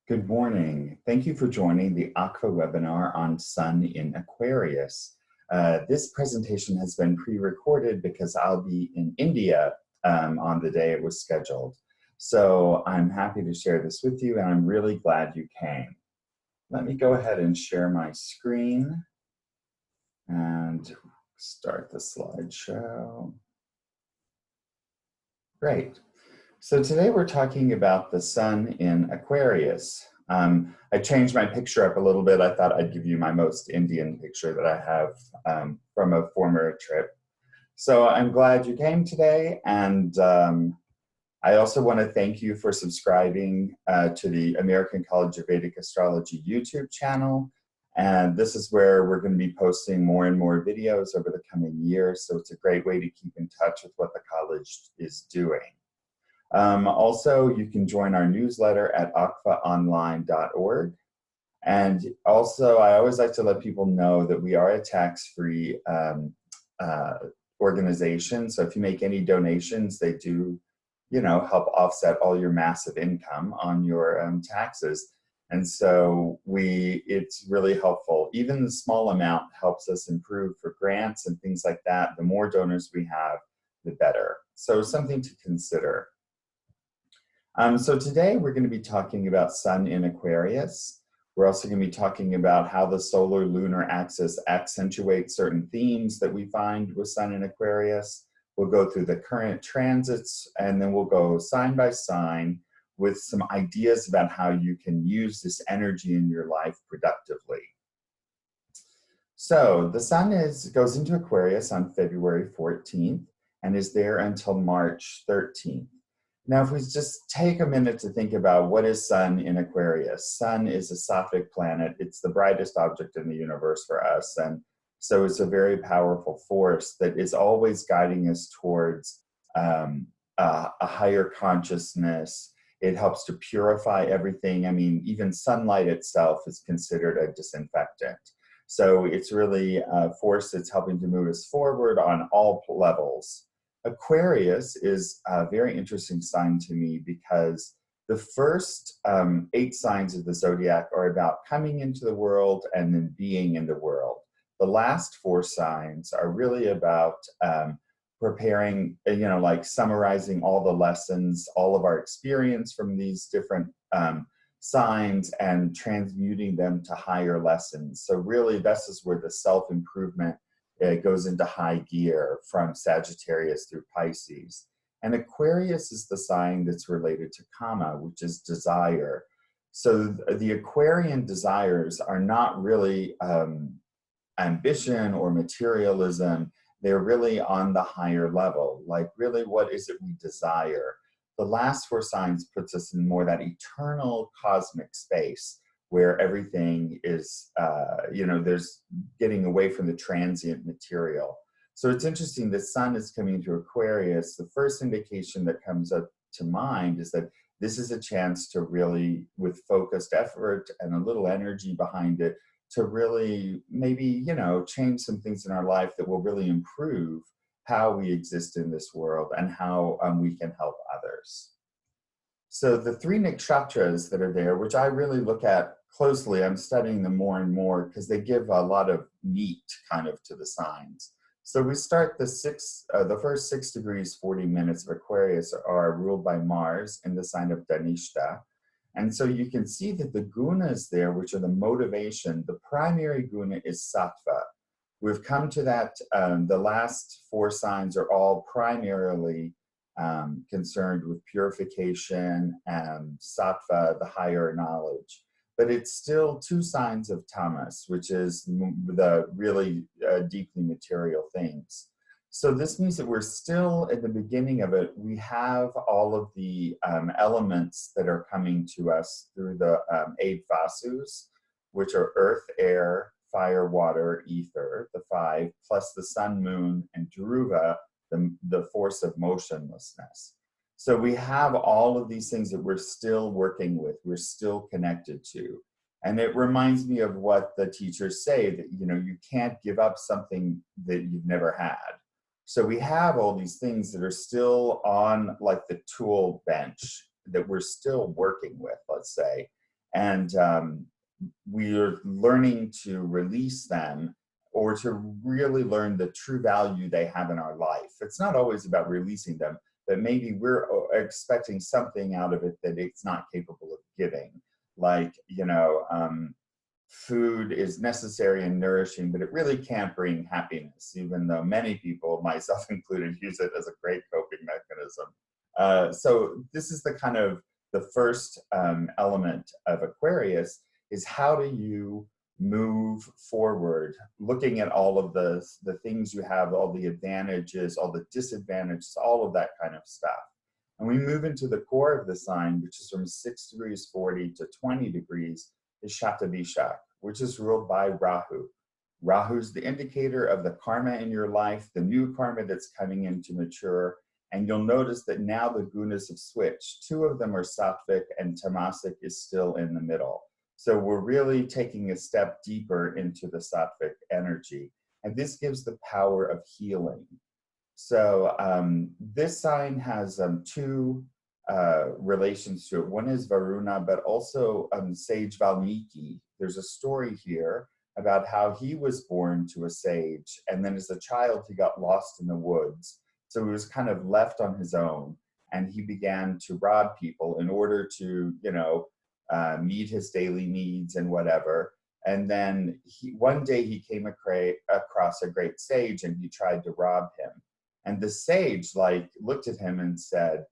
Good morning. Thank you for joining the Aqua webinar on Sun in Aquarius. This presentation has been pre-recorded because I'll be in India on the day it was scheduled. So I'm happy to share this with you, and I'm really glad you came. Let me go ahead and share my screen and start the slideshow. Great. So today we're talking about the Sun in Aquarius. I changed my picture up a little bit. I thought I'd give you my most Indian picture that I have from a former trip. So I'm glad you came today, and I also want to thank you for subscribing to the American College of Vedic Astrology YouTube channel. And this is where we're going to be posting more and more videos over the coming years. So it's a great way to keep in touch with what the college is doing. Also, you can join our newsletter at aquaonline.org. And also, I always like to let people know that we are a tax-free organization. So if you make any donations, they do, help offset all your massive income on your taxes. And so it's really helpful. Even the small amount helps us improve for grants and things like that. The more donors we have, the better. So something to consider. So today we're going to be talking about Sun in Aquarius. We're also going to be talking about how the solar-lunar axis accentuates certain themes that we find with Sun in Aquarius. We'll go through the current transits, and then we'll go sign by sign with some ideas about how you can use this energy in your life productively. So the Sun goes into Aquarius on February 14th and is there until March 13th. Now, if we just take a minute to think about what is Sun in Aquarius. Sun is a Sattvic planet. It's the brightest object in the universe for us. And so it's a very powerful force that is always guiding us towards a higher consciousness. It helps to purify everything. I mean, even sunlight itself is considered a disinfectant. So it's really a force that's helping to move us forward on all levels. Aquarius is a very interesting sign to me because the first 8 signs of the zodiac are about coming into the world and then being in the world. The last 4 signs are really about preparing, like summarizing all the lessons, all of our experience from these different signs and transmuting them to higher lessons. So really, this is where the self-improvement goes into high gear from Sagittarius through Pisces. And Aquarius is the sign that's related to Kama, which is desire. So the Aquarian desires are not really ambition or materialism. They're really on the higher level. Like, really, what is it we desire? The last 4 signs puts us in more that eternal cosmic space where everything is, there's getting away from the transient material. So it's interesting, the Sun is coming into Aquarius. The first indication that comes up to mind is that this is a chance to really, with focused effort and a little energy behind it, to really maybe, change some things in our life that will really improve how we exist in this world and how we can help others. So the 3 nakshatras that are there, which I really look at closely, I'm studying them more and more because they give a lot of meat kind of to the signs. So we start the first 6 degrees, 40 minutes of Aquarius are ruled by Mars in the sign of Dhanishta. And so you can see that the gunas there, which are the motivation, the primary guna is sattva. We've come to that, the last 4 signs are all primarily concerned with purification and sattva, the higher knowledge. But it's still 2 signs of tamas, which is the really deeply material things. So this means that we're still at the beginning of it. We have all of the elements that are coming to us through the 8 vasus, which are earth, air, fire, water, ether, the 5, plus the sun, moon, and Dhruva, the force of motionlessness. So we have all of these things that we're still working with, we're still connected to. And it reminds me of what the teachers say, that you can't give up something that you've never had. So we have all these things that are still on like the tool bench that we're still working with, let's say. And we're learning to release them, or to really learn the true value they have in our life. It's not always about releasing them, but maybe we're expecting something out of it that it's not capable of giving. Like, food is necessary and nourishing, but it really can't bring happiness, even though many people, myself included, use it as a great coping mechanism. So this is the kind of the first element of Aquarius, is how do you move forward, looking at all of the things you have, all the advantages, all the disadvantages, all of that kind of stuff. And we move into the core of the sign, which is from 6 degrees 40 to 20 degrees, is Shatabishak, which is ruled by Rahu. Rahu's the indicator of the karma in your life, the new karma that's coming in to mature. And you'll notice that now the gunas have switched. 2 of them are sattvic, and tamasic is still in the middle. So we're really taking a step deeper into the sattvic energy. And this gives the power of healing. So this sign has 2 relations to it. One is Varuna, but also sage Valmiki. There's a story here about how he was born to a sage, and then as a child he got lost in the woods. So he was kind of left on his own, and he began to rob people in order to, meet his daily needs and whatever. And then one day he came across a great sage, and he tried to rob him. And the sage looked at him and said,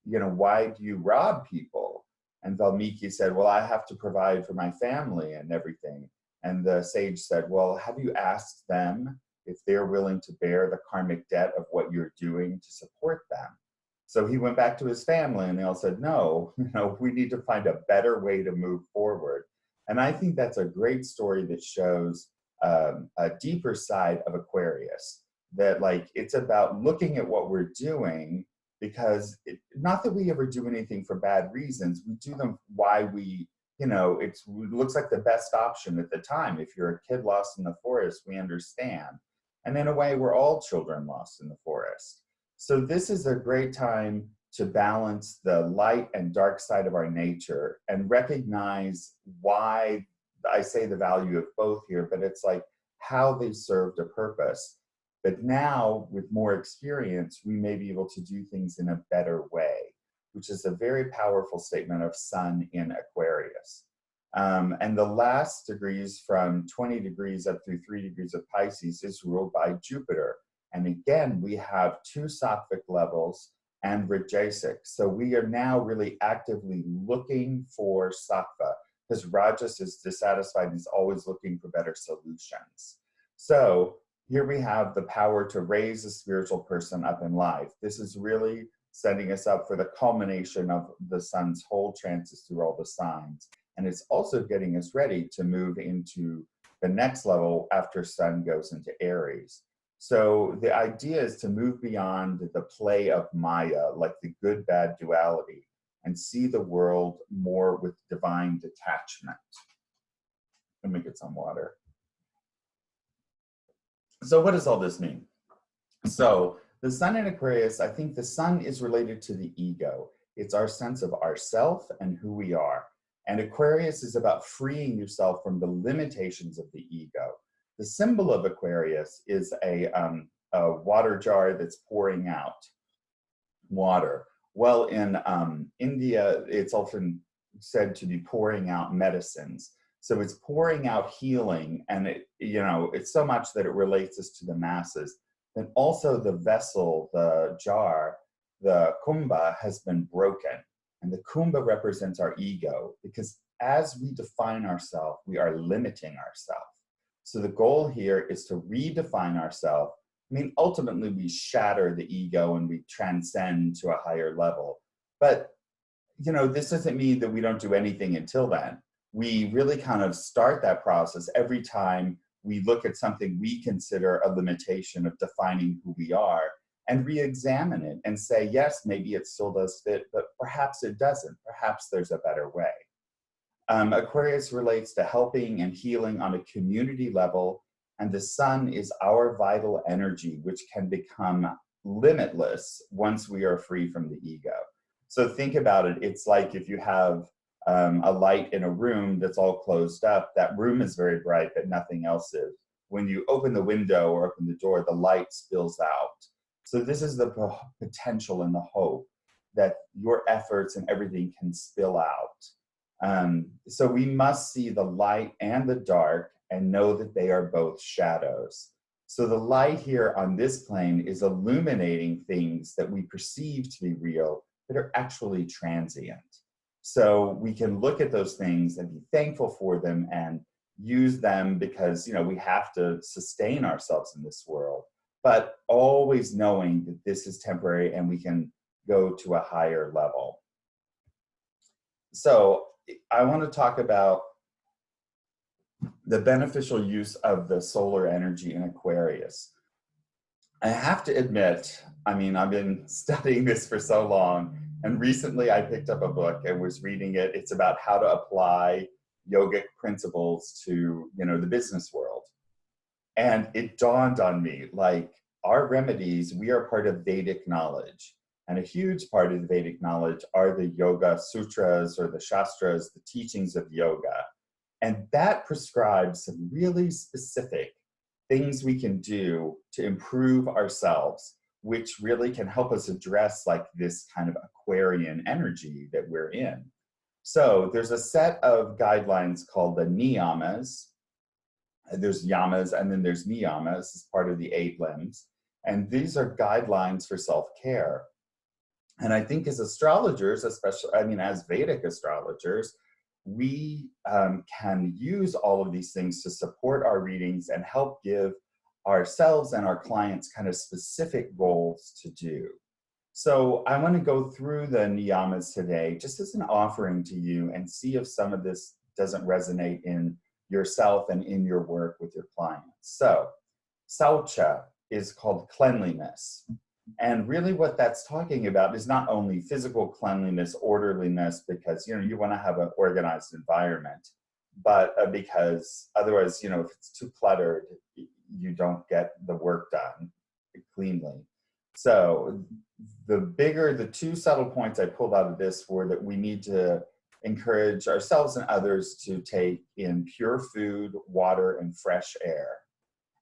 why do you rob people? And Valmiki said, well, I have to provide for my family and everything. And the sage said, well, have you asked them if they're willing to bear the karmic debt of what you're doing to support them? So he went back to his family, and they all said, no, we need to find a better way to move forward. And I think that's a great story that shows a deeper side of Aquarius, that it's about looking at what we're doing, because not that we ever do anything for bad reasons. We do them why it looks like the best option at the time. If you're a kid lost in the forest, we understand. And in a way, we're all children lost in the forest. So this is a great time to balance the light and dark side of our nature and recognize why I say the value of both here, but it's how they served a purpose. But now, with more experience, we may be able to do things in a better way, which is a very powerful statement of Sun in Aquarius. And the last degrees, from 20 degrees up through 3 degrees of Pisces, is ruled by Jupiter. And again, we have 2 sattvic levels and Rajasic. So we are now really actively looking for sattva, because Rajas is dissatisfied and is always looking for better solutions. So here we have the power to raise a spiritual person up in life. This is really setting us up for the culmination of the sun's whole trances through all the signs. And it's also getting us ready to move into the next level after sun goes into Aries. So the idea is to move beyond the play of Maya, like the good-bad duality, and see the world more with divine detachment. Let me get some water. So what does all this mean? So the sun in Aquarius, I think the sun is related to the ego. It's our sense of ourself and who we are. And Aquarius is about freeing yourself from the limitations of the ego. The symbol of Aquarius is a water jar that's pouring out water. Well, in India, it's often said to be pouring out medicines. So it's pouring out healing, and it's so much that it relates us to the masses. Then also the vessel, the jar, the kumbha has been broken. And the kumbha represents our ego, because as we define ourselves, we are limiting ourselves. So the goal here is to redefine ourselves. I mean, ultimately we shatter the ego and we transcend to a higher level. But, this doesn't mean that we don't do anything until then. We really kind of start that process every time we look at something we consider a limitation of defining who we are, and re-examine it and say, yes, maybe it still does fit, but perhaps it doesn't. Perhaps there's a better way. Aquarius relates to helping and healing on a community level, and the sun is our vital energy, which can become limitless once we are free from the ego. So think about it. It's like if you have a light in a room that's all closed up, that room is very bright, but nothing else is. When you open the window or open the door, the light spills out. So this is the potential and the hope that your efforts and everything can spill out. So we must see the light and the dark and know that they are both shadows. So the light here on this plane is illuminating things that we perceive to be real, that are actually transient. So we can look at those things and be thankful for them and use them because, you know, we have to sustain ourselves in this world, but always knowing that this is temporary and we can go to a higher level. So I want to talk about the beneficial use of the solar energy in Aquarius. I have to admit, I mean, I've been studying this for so long, and recently I picked up a book and was reading it. It's about how to apply yogic principles to, you know, the business world. And it dawned on me, like, our remedies, we are part of Vedic knowledge. And a huge part of the Vedic knowledge are the yoga sutras or the shastras, the teachings of yoga. And that prescribes some really specific things we can do to improve ourselves, which really can help us address like this kind of Aquarian energy that we're in. So there's a set of guidelines called the niyamas. There's yamas and then there's niyamas as part of the 8 limbs. And these are guidelines for self-care. And I think as astrologers, especially, I mean, as Vedic astrologers, we can use all of these things to support our readings and help give ourselves and our clients kind of specific goals to do. So I want to go through the niyamas today just as an offering to you and see if some of this doesn't resonate in yourself and in your work with your clients. So saucha is called cleanliness. And really what that's talking about is not only physical cleanliness, orderliness, because, you know, you want to have an organized environment, but because otherwise, you know, if it's too cluttered, you don't get the work done cleanly. So the 2 subtle points I pulled out of this were that we need to encourage ourselves and others to take in pure food, water, and fresh air.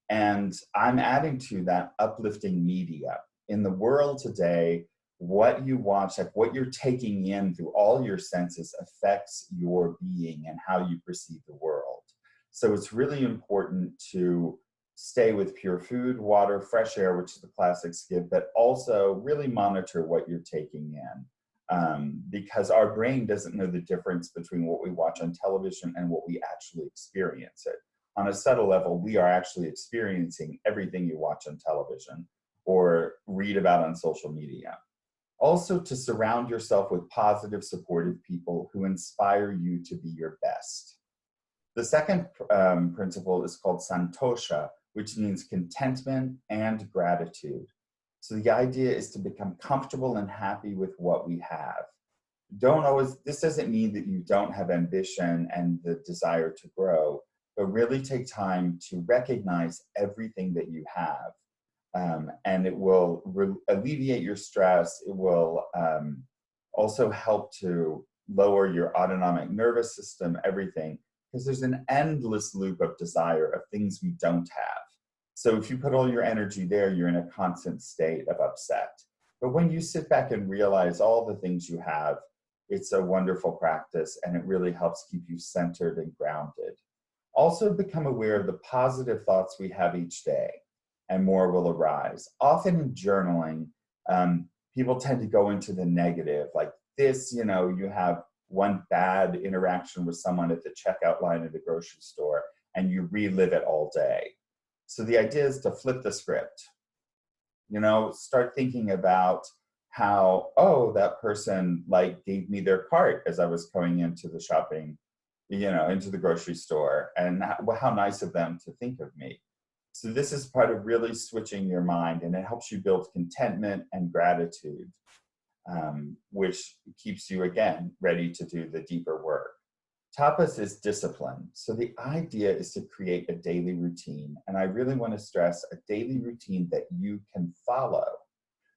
And I'm adding to that uplifting media. In the world today, what you watch, like what you're taking in through all your senses affects your being and how you perceive the world. So it's really important to stay with pure food, water, fresh air, which the classics give, but also really monitor what you're taking in. Because our brain doesn't know the difference between what we watch on television and what we actually experience it. On a subtle level, we are actually experiencing everything you watch on television or read about on social media. Also, to surround yourself with positive, supportive people who inspire you to be your best. The second principle is called santosha, which means contentment and gratitude. So the idea is to become comfortable and happy with what we have. This doesn't mean that you don't have ambition and the desire to grow, but really take time to recognize everything that you have. And it will alleviate your stress. It will also help to lower your autonomic nervous system, everything, because there's an endless loop of desire of things we don't have. So if you put all your energy there, you're in a constant state of upset. But when you sit back and realize all the things you have, it's a wonderful practice and it really helps keep you centered and grounded. Also become aware of the positive thoughts we have each day, and more will arise. Often in journaling, people tend to go into the negative, like this, you know, you have one bad interaction with someone at the checkout line at the grocery store and you relive it all day. So the idea is to flip the script. You know, start thinking about how, oh, that person like gave me their cart as I was going into the shopping, you know, into the grocery store, and how nice of them to think of me. So this is part of really switching your mind, and it helps you build contentment and gratitude, which keeps you, again, ready to do the deeper work. Tapas is discipline. So the idea is to create a daily routine. And I really want to stress a daily routine that you can follow.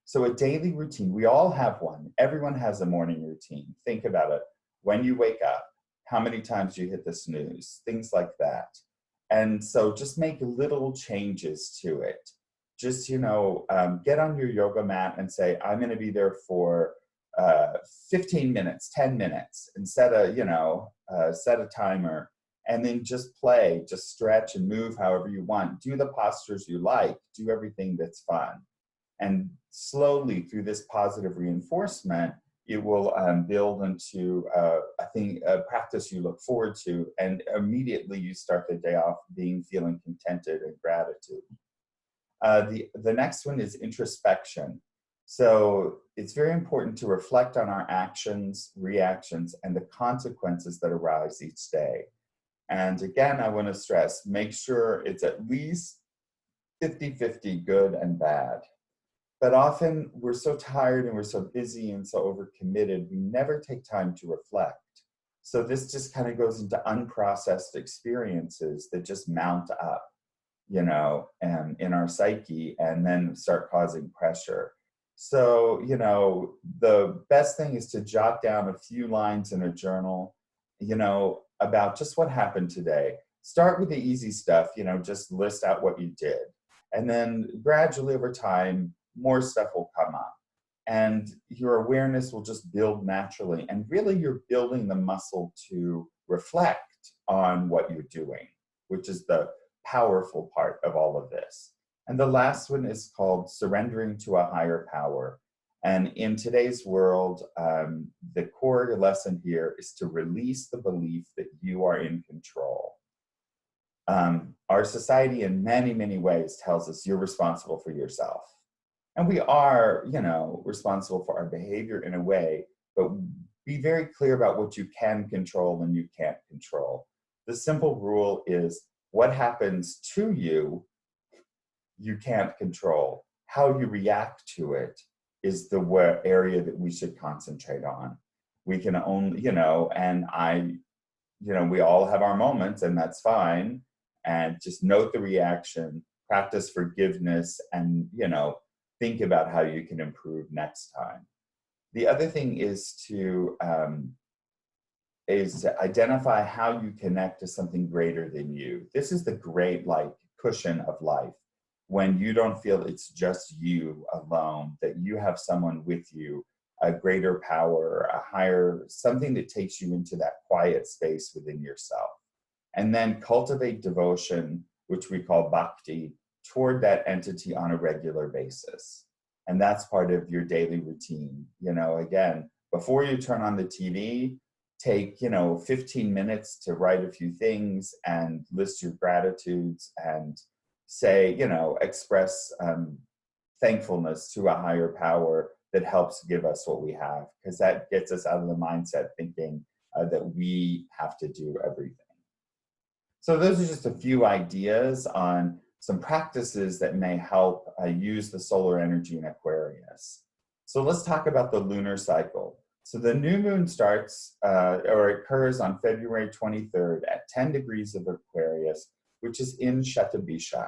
So a daily routine, we all have one. Everyone has a morning routine. Think about it. when you wake up, how many times you hit the snooze, things like that. And so just make little changes to it. Just, get on your yoga mat and say, I'm going to be there for 15 minutes, 10 minutes, and set a timer, and then just play, just stretch and move however you want. Do the postures you like, do everything that's fun. And slowly through this positive reinforcement, it will build into a practice you look forward to, and immediately you start the day off feeling contented and gratitude. The next one is introspection. So it's very important to reflect on our actions, reactions, and the consequences that arise each day. And again, I want to stress, make sure it's at least 50-50 good and bad. But often we're so tired and we're so busy and so overcommitted, we never take time to reflect. So this just kind of goes into unprocessed experiences that just mount up, and in our psyche, and then start causing pressure. So, the best thing is to jot down a few lines in a journal, about just what happened today. Start with the easy stuff, just list out what you did. And then gradually over time, more stuff will come up. And your awareness will just build naturally. And really, you're building the muscle to reflect on what you're doing, which is the powerful part of all of this. And the last one is called surrendering to a higher power. And in today's world, the core lesson here is to release the belief that you are in control. Our society in many, many ways tells us you're responsible for yourself. And we are, responsible for our behavior in a way, but be very clear about what you can control and you can't control. The simple rule is what happens to you, you can't control. How you react to it is the area that we should concentrate on. We can only, we all have our moments, and that's fine. And just note the reaction, practice forgiveness, and, think about how you can improve next time. The other thing is to identify how you connect to something greater than you. This is the great cushion of life, when you don't feel it's just you alone, that you have someone with you, a greater power, a higher, something that takes you into that quiet space within yourself. And then cultivate devotion, which we call bhakti, toward that entity on a regular basis. And that's part of your daily routine. Again, before you turn on the TV, take, 15 minutes to write a few things and list your gratitudes and say, express thankfulness to a higher power that helps give us what we have, because that gets us out of the mindset thinking that we have to do everything. So those are just a few ideas on some practices that may help use the solar energy in Aquarius. So let's talk about the lunar cycle. So the new moon starts or occurs on February 23rd at 10 degrees of Aquarius, which is in Shatabishak.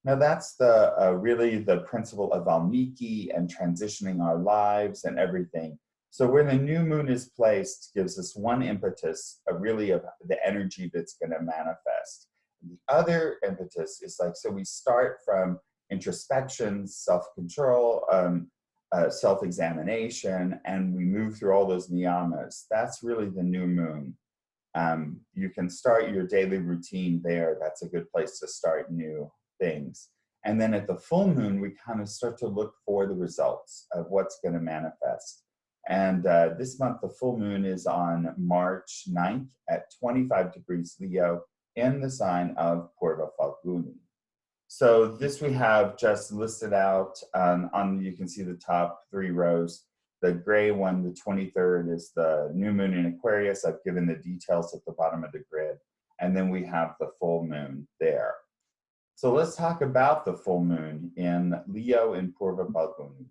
Now that's really the principle of Valmiki and transitioning our lives and everything. So where the new moon is placed gives us one impetus, really of the energy that's going to manifest. The other impetus is so we start from introspection, self-control, self-examination, and we move through all those niyamas. That's really the new moon. You can start your daily routine there. That's a good place to start new things. And then at the full moon, we kind of start to look for the results of what's going to manifest. And this month, the full moon is on March 9th at 25 degrees Leo in the sign of Purva Falguni. So this we have just listed out you can see the top 3 rows. The gray one, the 23rd, is the new moon in Aquarius. I've given the details at the bottom of the grid. And then we have the full moon there. So let's talk about the full moon in Leo and Purva Falguni.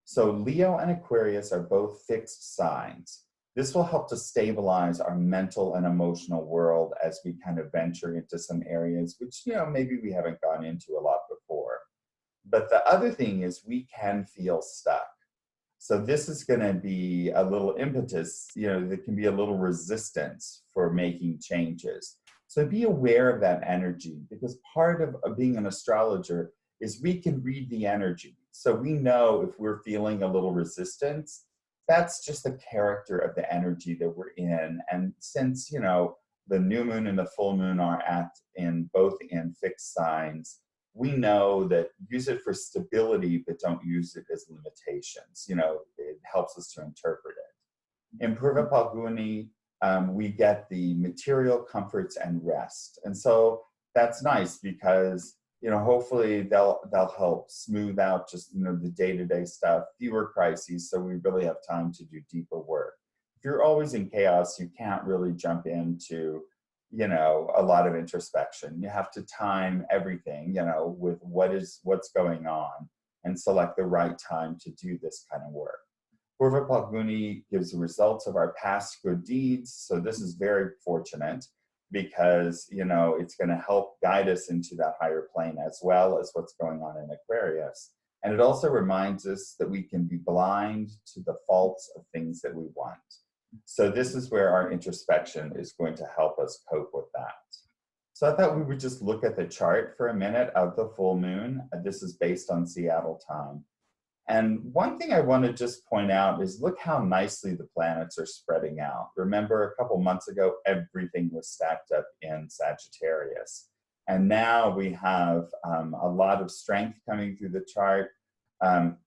So Leo and Aquarius are both fixed signs. This will help to stabilize our mental and emotional world as we kind of venture into some areas which, maybe we haven't gone into a lot before. But the other thing is we can feel stuck. So this is going to be a little impetus, there can be a little resistance for making changes. So be aware of that energy, because part of being an astrologer is we can read the energy. So we know if we're feeling a little resistance, that's just the character of the energy that we're in. And since, the new moon and the full moon are both in fixed signs, we know that use it for stability, but don't use it as limitations. It helps us to interpret it. In Purva Palguni, we get the material comforts and rest. And so that's nice because, hopefully they'll help smooth out just, the day-to-day stuff, fewer crises, so we really have time to do deeper work. If you're always in chaos, you can't really jump into, a lot of introspection. You have to time everything, with what's going on and select the right time to do this kind of work. Purva Palguni gives the results of our past good deeds. So this is very fortunate because, it's going to help guide us into that higher plane as well as what's going on in Aquarius. And it also reminds us that we can be blind to the faults of things that we want. So this is where our introspection is going to help us cope with that. So I thought we would just look at the chart for a minute of the full moon. This is based on Seattle time. And one thing I want to just point out is look how nicely the planets are spreading out. Remember, a couple months ago, everything was stacked up in Sagittarius. And now we have a lot of strength coming through the chart. On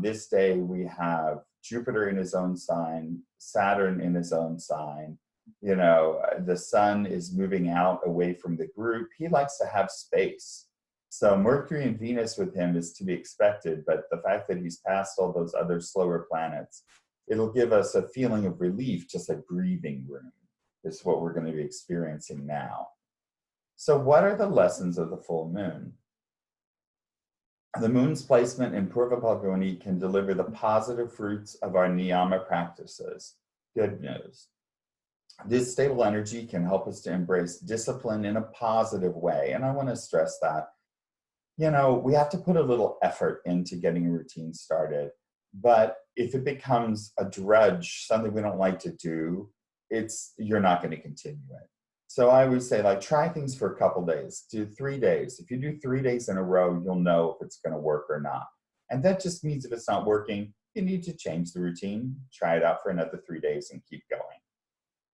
this day, we have Jupiter in his own sign, Saturn in his own sign. The sun is moving out away from the group. He likes to have space. So Mercury and Venus with him is to be expected, but the fact that he's past all those other slower planets, it'll give us a feeling of relief, just a breathing room is what we're going to be experiencing now. So what are the lessons of the full moon? The moon's placement in Purva Palguni can deliver the positive fruits of our niyama practices. Good news. This stable energy can help us to embrace discipline in a positive way. And I want to stress that. We have to put a little effort into getting a routine started. But if it becomes a drudge, something we don't like to do, you're not going to continue it. So I would say, try things for a couple days, do 3 days. If you do 3 days in a row, you'll know if it's going to work or not. And that just means if it's not working, you need to change the routine, try it out for another 3 days and keep going.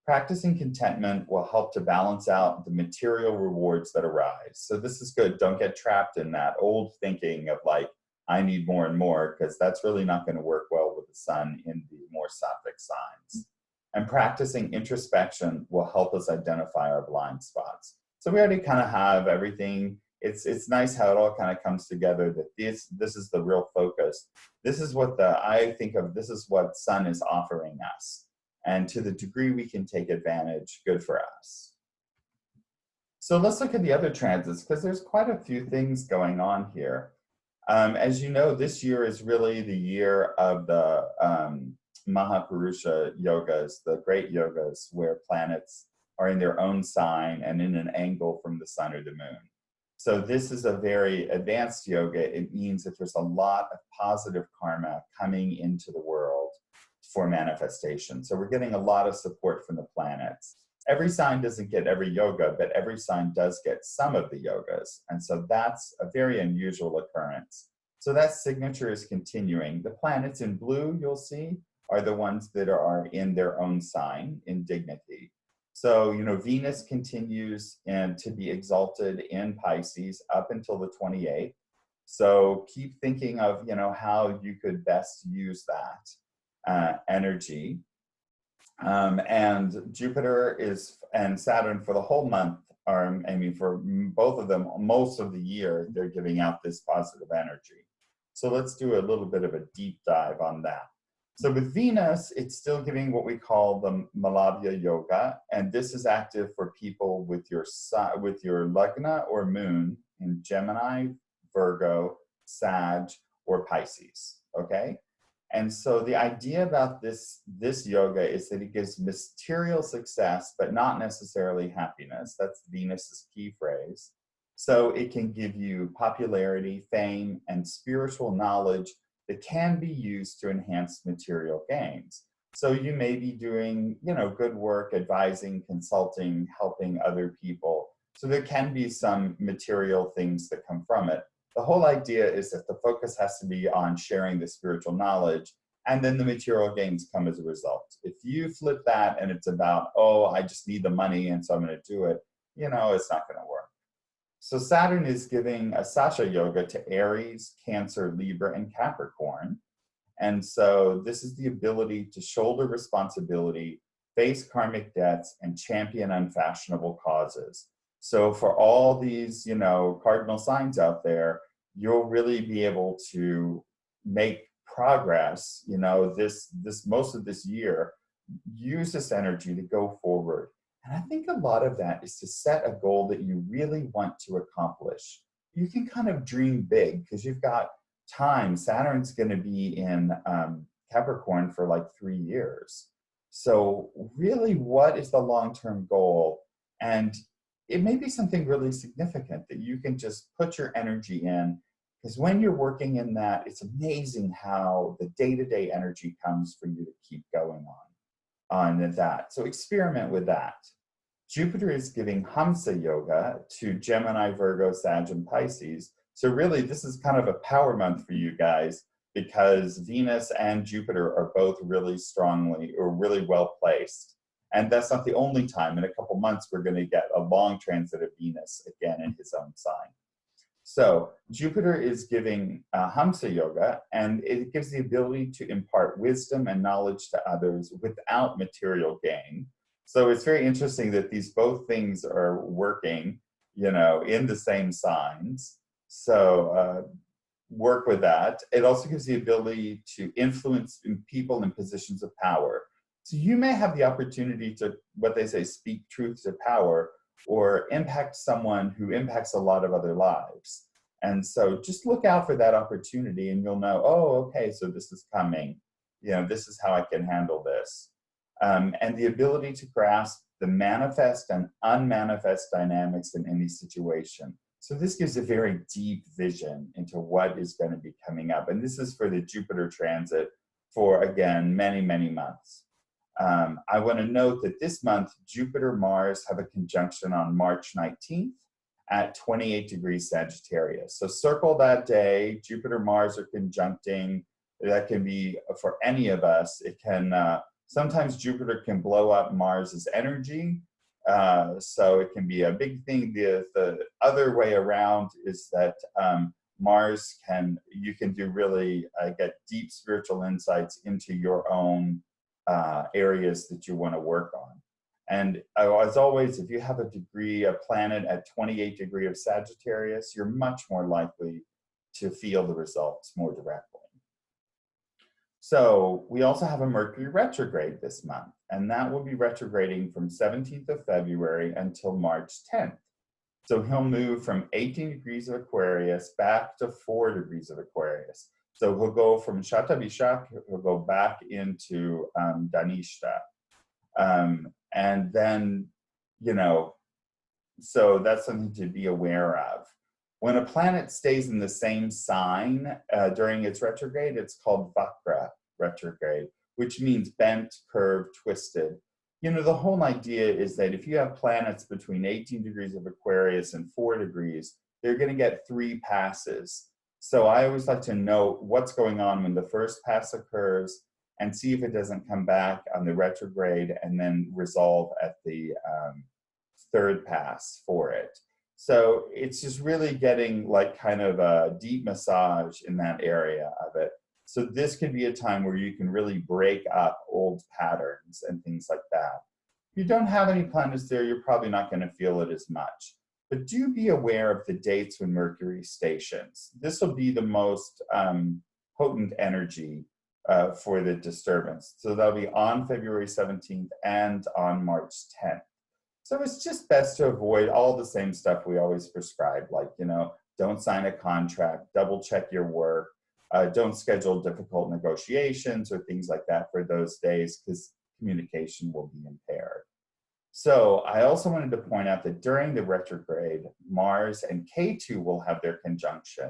Practicing contentment will help to balance out the material rewards that arise. So this is good. Don't get trapped in that old thinking of I need more and more, because that's really not going to work well with the sun in the more sattvic signs. And practicing introspection will help us identify our blind spots. So we already kind of have everything. It's nice how it all kind of comes together, that this is the real focus. This is what this is what sun is offering us. And to the degree we can take advantage, good for us. So let's look at the other transits, because there's quite a few things going on here. As you know, this year is really the year of the Mahapurusha yogas, the great yogas, where planets are in their own sign and in an angle from the sun or the moon. So this is a very advanced yoga. It means that there's a lot of positive karma coming into the world for manifestation. So we're getting a lot of support from the planets. Every sign doesn't get every yoga, but every sign does get some of the yogas. And so that's a very unusual occurrence. So that signature is continuing. The planets in blue, you'll see, are the ones that are in their own sign, in dignity. So, Venus continues to be exalted in Pisces up until the 28th. So keep thinking of, how you could best use that energy. And Jupiter and Saturn for the whole month for both of them, most of the year, they're giving out this positive energy. So let's do a little bit of a deep dive on that. So with Venus, it's still giving what we call the Malavya Yoga, and this is active for people with your Lagna or Moon in Gemini, Virgo, Sag, or Pisces, okay? And so the idea about this yoga is that it gives material success, but not necessarily happiness. That's Venus's key phrase. So it can give you popularity, fame, and spiritual knowledge that can be used to enhance material gains. So you may be doing, good work, advising, consulting, helping other people. So there can be some material things that come from it. The whole idea is that the focus has to be on sharing the spiritual knowledge, and then the material gains come as a result. If you flip that and it's about, oh, I just need the money and so I'm going to do it, it's not going to work. So Saturn is giving a Sasha Yoga to Aries, Cancer, Libra, and Capricorn. And so this is the ability to shoulder responsibility, face karmic debts, and champion unfashionable causes. So for all these, cardinal signs out there, you'll really be able to make progress, this most of this year. Use this energy to go forward. And I think a lot of that is to set a goal that you really want to accomplish. You can kind of dream big because you've got time. Saturn's going to be in Capricorn for like 3 years. So really, what is the long-term goal? And it may be something really significant that you can just put your energy in, because when you're working in that, it's amazing how the day-to-day energy comes for you to keep going on that. So experiment with that. Jupiter is giving Hamsa Yoga to Gemini, Virgo, Sag, and Pisces. So really, this is kind of a power month for you guys, because Venus and Jupiter are both really strongly or really well placed. And that's not the only time. In a couple months, we're going to get a long transit of Venus again in his own sign. So Jupiter is giving Hamsa Yoga, and it gives the ability to impart wisdom and knowledge to others without material gain. So it's very interesting that these both things are working, in the same signs. So work with that. It also gives the ability to influence people in positions of power. So you may have the opportunity to, what they say, speak truth to power, or impact someone who impacts a lot of other lives. And so just look out for that opportunity and you'll know, oh, okay, so this is coming. This is how I can handle this. And the ability to grasp the manifest and unmanifest dynamics in any situation. So this gives a very deep vision into what is going to be coming up. And this is for the Jupiter transit for, again, many, many months. I want to note that this month, Jupiter, Mars have a conjunction on March 19th at 28 degrees Sagittarius. So circle that day. Jupiter, Mars are conjuncting. That can be for any of us. It can, sometimes Jupiter can blow up Mars's energy. So it can be a big thing. The other way around is that you can do really get deep spiritual insights into your own areas that you want to work on. And as always, if you have a planet at 28 degrees of Sagittarius, you're much more likely to feel the results more directly. So we also have a Mercury retrograde this month, and that will be retrograding from 17th of February until March 10th. So he'll move from 18 degrees of Aquarius back to 4 degrees of Aquarius. So he'll go from Shatabishak, he'll go back into Dhanishta. And then, so that's something to be aware of. When a planet stays in the same sign during its retrograde, it's called Vakra retrograde, which means bent, curved, twisted. The whole idea is that if you have planets between 18 degrees of Aquarius and 4 degrees, they're going to get 3 passes. So I always like to note what's going on when the first pass occurs and see if it doesn't come back on the retrograde and then resolve at the third pass for it. So it's just really getting like kind of a deep massage in that area of it. So this could be a time where you can really break up old patterns and things like that. If you don't have any planets there, you're probably not going to feel it as much. But do be aware of the dates when Mercury stations. This will be the most potent energy for the disturbance. So that'll be on February 17th and on March 10th. So it's just best to avoid all the same stuff we always prescribe, like, don't sign a contract, double check your work, don't schedule difficult negotiations or things like that for those days, because communication will be impaired. So I also wanted to point out that during the retrograde, Mars and K2 will have their conjunction.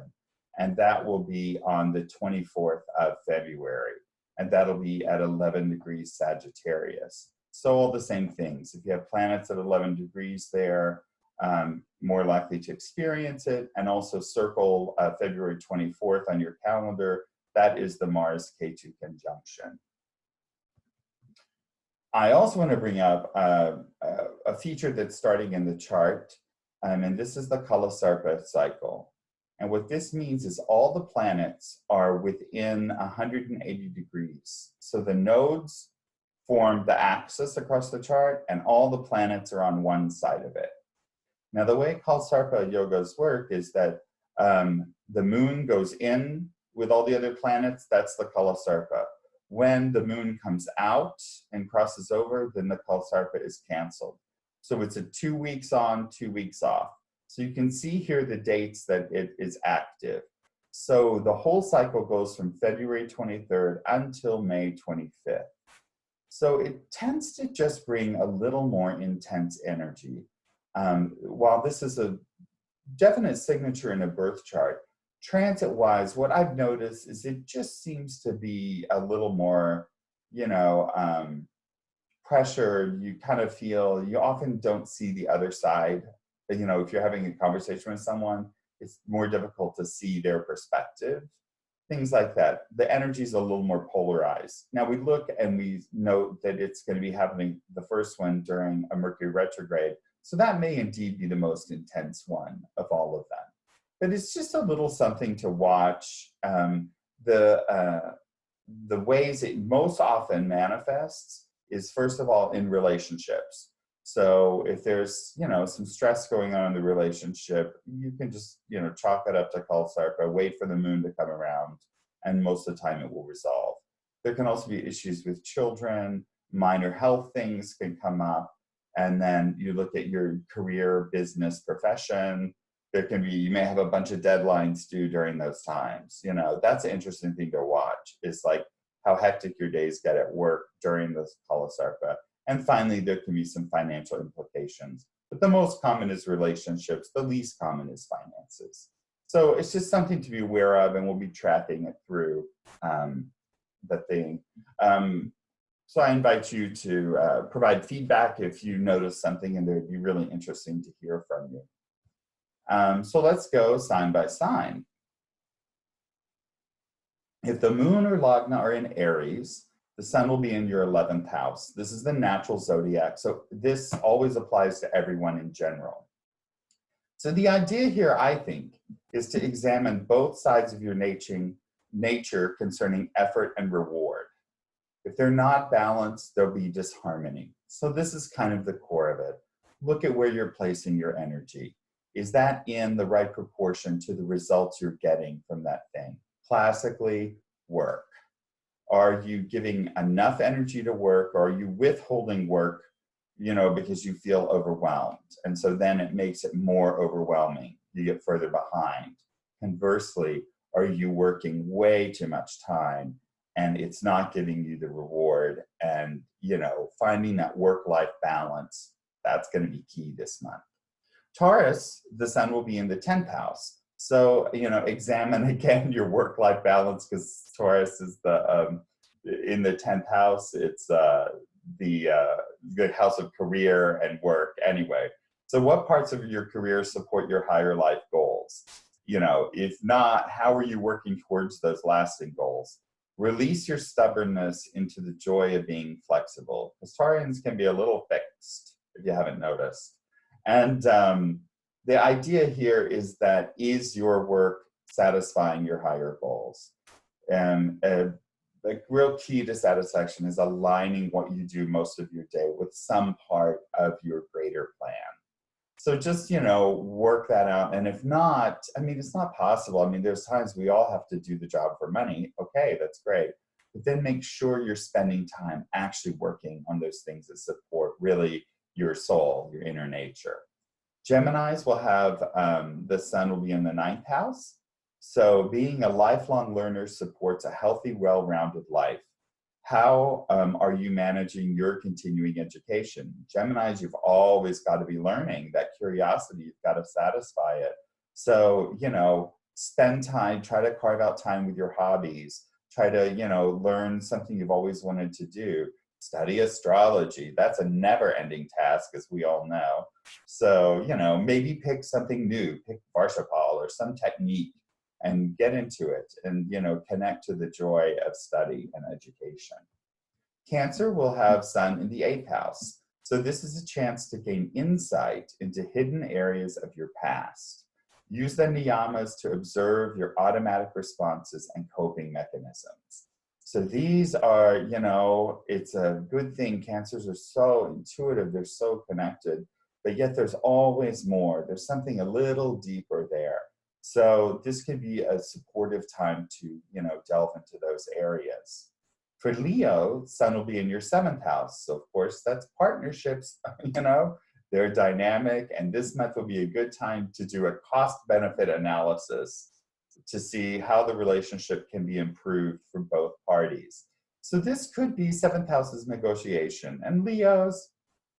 and that will be on the 24th of February, and that'll be at 11 degrees Sagittarius. So all the same things. If you have planets at 11 degrees there, more likely to experience it, and also circle February 24th on your calendar. That is the Mars-Ketu conjunction. I also want to bring up a feature that's starting in the chart, and this is the Kalasarpa cycle. And what this means is all the planets are within 180 degrees. So the nodes form the axis across the chart, and all the planets are on one side of it. Now, the way Kalasarpa yogas work is that the moon goes in with all the other planets. That's the Kalasarpa. When the moon comes out and crosses over, then the Kalasarpa is canceled. So it's a 2 weeks on, 2 weeks off. So you can see here the dates that it is active. So the whole cycle goes from February 23rd until May 25th. So it tends to just bring a little more intense energy. While this is a definite signature in a birth chart, transit-wise, what I've noticed is it just seems to be a little more, pressure. You kind of feel, you often don't see the other side. If you're having a conversation with someone, it's more difficult to see their perspective. Things like that. The energy is a little more polarized. Now we look and we note that it's going to be happening, the first one, during a Mercury retrograde. So that may indeed be the most intense one of all of them. But it's just a little something to watch. The ways it most often manifests is, first of all, in relationships. So if there's, some stress going on in the relationship, you can just, chalk it up to Kalasarpa, wait for the moon to come around, and most of the time it will resolve. There can also be issues with children, minor health things can come up, and then you look at your career, business, profession. There can be, you may have a bunch of deadlines due during those times. That's an interesting thing to watch, is like how hectic your days get at work during this Kalasarpa. And finally, there can be some financial implications. But the most common is relationships. The least common is finances. So it's just something to be aware of, and we'll be tracking it through the thing. So I invite you to provide feedback if you notice something, and it would be really interesting to hear from you. So let's go sign by sign. If the moon or Lagna are in Aries, the sun will be in your 11th house. This is the natural zodiac, so this always applies to everyone in general. So the idea here, I think, is to examine both sides of your nature concerning effort and reward. If they're not balanced, there'll be disharmony. So this is kind of the core of it. Look at where you're placing your energy. Is that in the right proportion to the results you're getting from that thing? Classically, work. Are you giving enough energy to work, or are you withholding work, because you feel overwhelmed? And so then it makes it more overwhelming. You get further behind. Conversely, are you working way too much time and it's not giving you the reward? And, finding that work-life balance, that's going to be key this month. Taurus, the sun will be in the 10th house. So, examine again your work-life balance, because Taurus is in the 10th house. It's the house of career and work anyway. So what parts of your career support your higher life goals? If not, how are you working towards those lasting goals? Release your stubbornness into the joy of being flexible. Because Taurians can be a little fixed, if you haven't noticed. And the idea here is that, is your work satisfying your higher goals? And the real key to satisfaction is aligning what you do most of your day with some part of your greater plan. So just, work that out. And if not, it's not possible. There's times we all have to do the job for money. Okay, that's great. But then make sure you're spending time actually working on those things that support really your soul, your inner nature. Geminis will have, the sun will be in the 9th house. So being a lifelong learner supports a healthy, well-rounded life. How are you managing your continuing education? Geminis, you've always got to be learning. That curiosity, you've got to satisfy it. So, spend time, try to carve out time with your hobbies, try to, learn something you've always wanted to do. Study astrology. That's a never ending task, as we all know. So, maybe pick something new, pick Varshapal or some technique and get into it and, connect to the joy of study and education. Cancer will have Sun in the 8th house. So this is a chance to gain insight into hidden areas of your past. Use the niyamas to observe your automatic responses and coping mechanisms. So these are, it's a good thing. Cancers are so intuitive, they're so connected, but yet there's always more. There's something a little deeper there. So this could be a supportive time to, delve into those areas. For Leo, Sun will be in your 7th house. So of course, that's partnerships, they're dynamic. And this month will be a good time to do a cost-benefit analysis to see how the relationship can be improved for both parties. So this could be 7th house's negotiation. And Leo's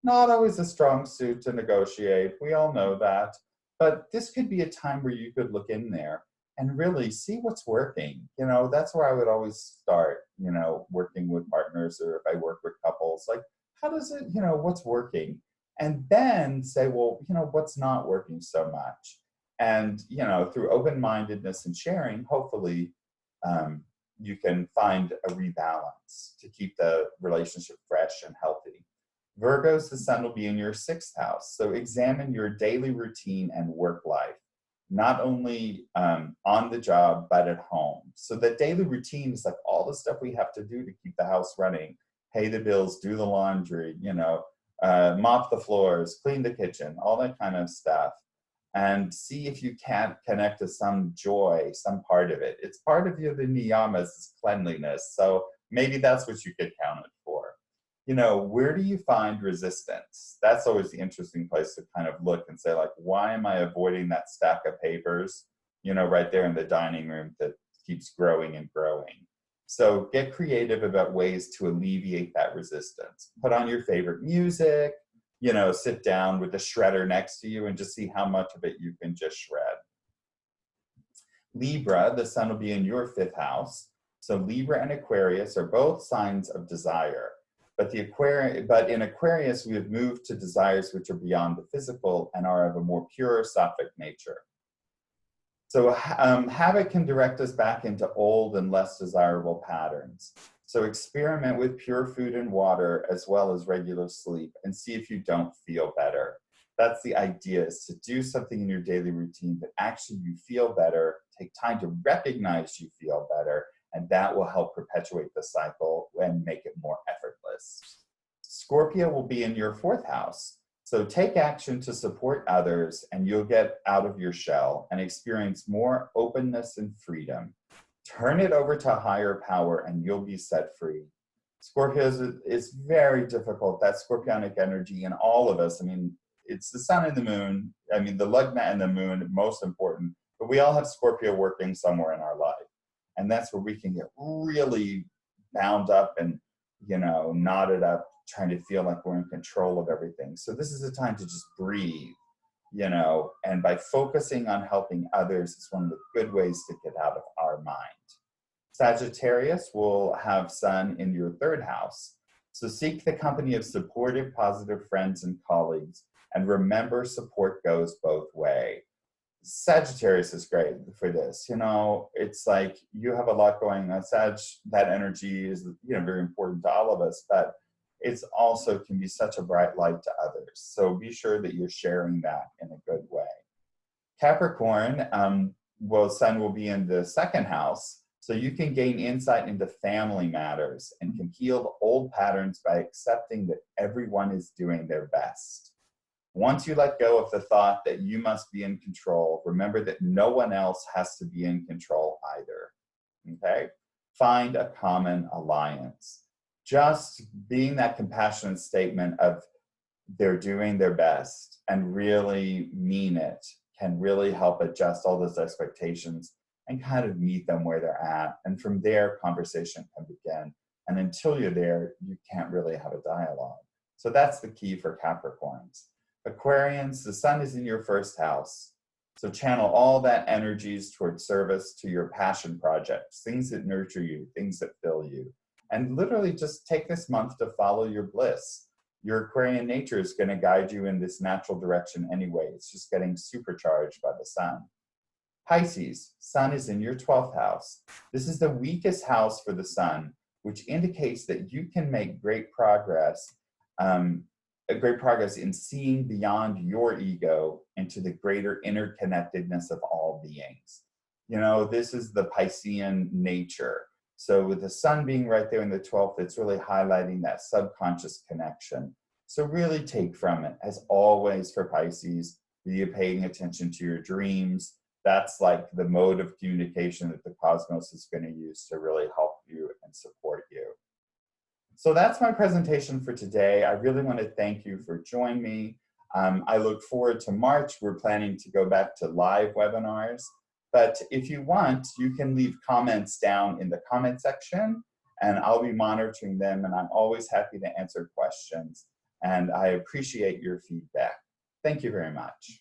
not always a strong suit to negotiate. We all know that. But this could be a time where you could look in there and really see what's working. That's where I would always start, working with partners, or if I work with couples, like, how does it, what's working? And then say, well, what's not working so much? And, through open-mindedness and sharing, hopefully you can find a rebalance to keep the relationship fresh and healthy. Virgos, the Sun will be in your 6th house. So examine your daily routine and work life, not only on the job, but at home. So the daily routine is like all the stuff we have to do to keep the house running, pay the bills, do the laundry, mop the floors, clean the kitchen, all that kind of stuff. And see if you can't connect to some joy, some part of it. It's part of the niyamas, is cleanliness. So maybe that's what you could count it for. Where do you find resistance? That's always the interesting place to kind of look and say, like, why am I avoiding that stack of papers, right there in the dining room that keeps growing and growing? So get creative about ways to alleviate that resistance. Put on your favorite music, sit down with the shredder next to you and just see how much of it you can just shred. Libra, the Sun will be in your 5th house. So Libra and Aquarius are both signs of desire. But in Aquarius, we have moved to desires which are beyond the physical and are of a more pure sattvic nature. So habit can direct us back into old and less desirable patterns. So experiment with pure food and water as well as regular sleep and see if you don't feel better. That's the idea, is to do something in your daily routine that actually you feel better, take time to recognize you feel better, and that will help perpetuate the cycle and make it more effortless. Scorpio will be in your 4th house. So take action to support others and you'll get out of your shell and experience more openness and freedom. Turn it over to a higher power and you'll be set free. Scorpio is very difficult, that scorpionic energy in all of us. I mean, it's the sun and the moon. I mean, the lugna and the moon, most important, but we all have Scorpio working somewhere in our life. And that's where we can get really bound up and, knotted up, trying to feel like we're in control of everything. So this is a time to just breathe, and by focusing on helping others, it's one of the good ways to get out of our mind. Sagittarius will have Sun in your 3rd house. So seek the company of supportive, positive friends and colleagues, and remember support goes both ways. Sagittarius is great for this. It's like you have a lot going on. That energy is, very important to all of us, but it's also can be such a bright light to others. So be sure that you're sharing that in a good way. Capricorn, Sun will be in the 2nd house. So you can gain insight into family matters and can heal old patterns by accepting that everyone is doing their best. Once you let go of the thought that you must be in control, remember that no one else has to be in control either, okay? Find a common alliance. Just being that compassionate statement of they're doing their best and really mean it can really help adjust all those expectations and kind of meet them where they're at. And from there, conversation can begin. And until you're there, you can't really have a dialogue. So that's the key for Capricorns. Aquarians, the Sun is in your 1st house. So channel all that energies towards service to your passion projects, things that nurture you, things that fill you. And literally just take this month to follow your bliss. Your Aquarian nature is going to guide you in this natural direction anyway. It's just getting supercharged by the sun. Pisces, sun is in your 12th house. This is the weakest house for the sun, which indicates that you can make great progress in seeing beyond your ego into the greater interconnectedness of all beings. You know, this is the Piscean nature. So with the sun being right there in the 12th, it's really highlighting that subconscious connection. So really take from it, as always for Pisces, be paying attention to your dreams. That's like the mode of communication that the cosmos is going to use to really help you and support you. So that's my presentation for today. I really want to thank you for joining me. I look forward to March. We're planning to go back to live webinars. But if you want, you can leave comments down in the comment section, and I'll be monitoring them, and I'm always happy to answer questions. And I appreciate your feedback. Thank you very much.